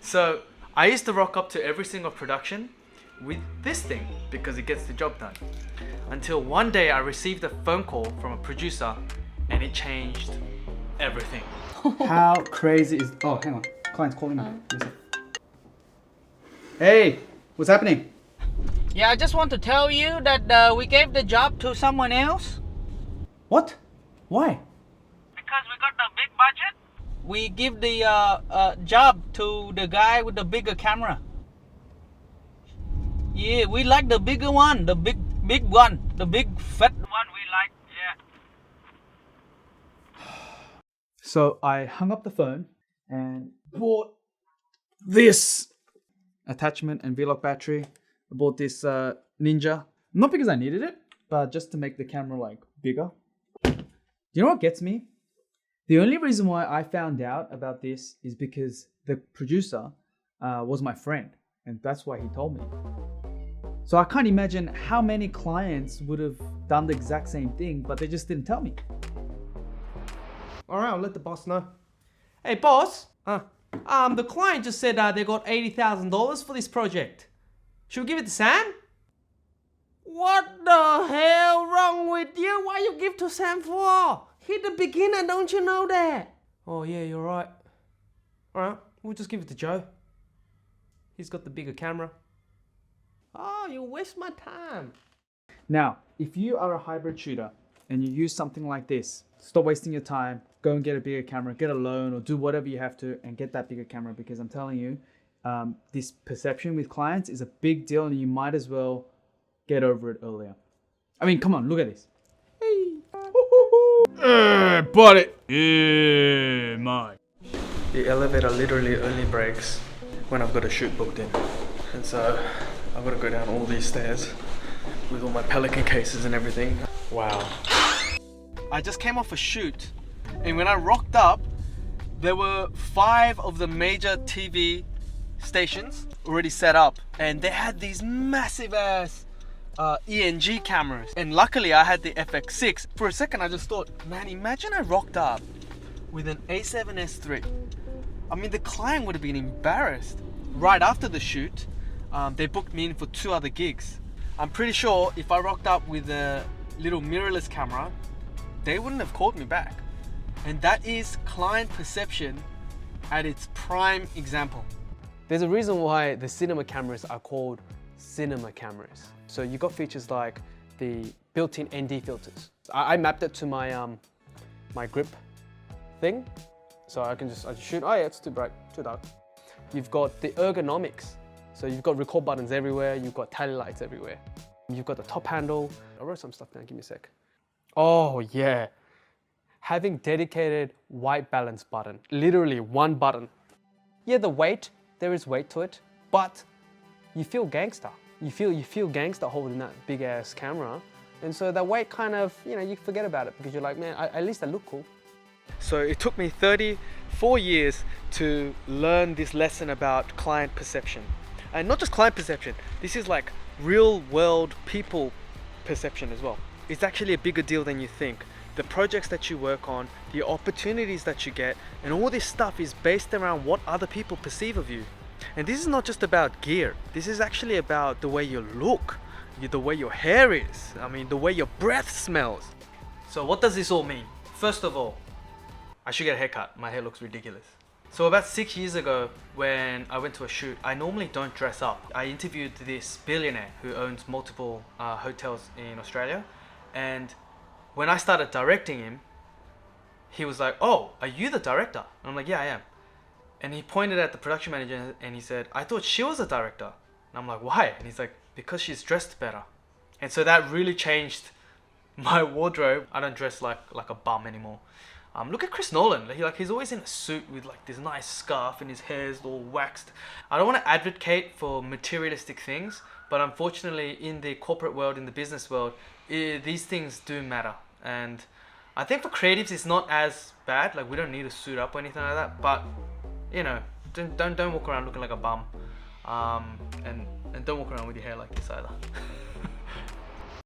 So I used to rock up to every single production with this thing because it gets the job done. Until one day I received a phone call from a producer and it changed everything. How crazy is... Oh, hang on. Client's calling me. Hey, what's happening? Yeah, I just want to tell you that we gave the job to someone else. What? Why? Because we got the big budget. We give the job to the guy with the bigger camera. Yeah, we like the bigger one, the big one, the big fat one we like, yeah. So I hung up the phone and bought this attachment and V-Lock battery. I bought this Ninja, not because I needed it, but just to make the camera like bigger. You know what gets me? The only reason why I found out about this is because the producer was my friend, and that's why he told me. So I can't imagine how many clients would have done the exact same thing, but they just didn't tell me. All right, I'll let the boss know. Hey, boss. The client just said they got $80,000 for this project. Should we give it to Sam? What the hell wrong with you? Why you give to Sam for? He's the beginner, don't you know that? Oh yeah, you're right. All right, we'll just give it to Joe. He's got the bigger camera. Oh, you waste my time. Now, if you are a hybrid shooter and you use something like this, stop wasting your time, go and get a bigger camera, get a loan or do whatever you have to and get that bigger camera, because I'm telling you, this perception with clients is a big deal and you might as well get over it earlier. I mean, come on, look at this. Bought it. Yeah, mine. The elevator literally only breaks when I've got a shoot booked in. And so I've got to go down all these stairs with all my Pelican cases and everything. Wow. I just came off a shoot and when I rocked up, there were 5 of the major TV stations already set up and they had these massive ass ENG cameras, and luckily I had the FX6. For a second I just thought, man, imagine I rocked up with an A7S III. I mean, the client would have been embarrassed. Right after the shoot, they booked me in for 2 other gigs. I'm pretty sure if I rocked up with a little mirrorless camera, they wouldn't have called me back. And that is client perception at its prime example. There's a reason why the cinema cameras are called cinema cameras. So you got features like the built-in ND filters. I mapped it to my my grip thing, so I just shoot. Oh yeah, it's too bright, too dark. You've got the ergonomics. So you've got record buttons everywhere. You've got tally lights everywhere. You've got the top handle. I wrote some stuff down. Give me a sec. Oh yeah, having dedicated white balance button. Literally one button. Yeah, the weight. There is weight to it, but you feel gangster. You feel gangster holding that big ass camera, and so that weight kind of, you forget about it because you're like, man, at least I look cool. So it took me 34 years to learn this lesson about client perception. And not just client perception, this is like real world people perception as well. It's actually a bigger deal than you think. The projects that you work on, the opportunities that you get, and all this stuff is based around what other people perceive of you. And this is not just about gear. This is actually about the way you look, the way your hair is, I mean, the way your breath smells. So what does this all mean? First of all, I should get a haircut. My hair looks ridiculous. So about 6 years ago, when I went to a shoot, I normally don't dress up. I interviewed this billionaire who owns multiple hotels in Australia. And when I started directing him, he was like, "Oh, are you the director?" And I'm like, "Yeah, I am." And he pointed at the production manager and he said, "I thought she was a director." And I'm like, "Why?" And he's like, "Because she's dressed better." And so that really changed my wardrobe. I don't dress like a bum anymore. Look at Chris Nolan. He's always in a suit with like this nice scarf and his hair's all waxed. I don't want to advocate for materialistic things, but unfortunately in the corporate world, in the business world, these things do matter. And I think for creatives it's not as bad. Like, we don't need to suit up or anything like that, but don't walk around looking like a bum, and don't walk around with your hair like this either.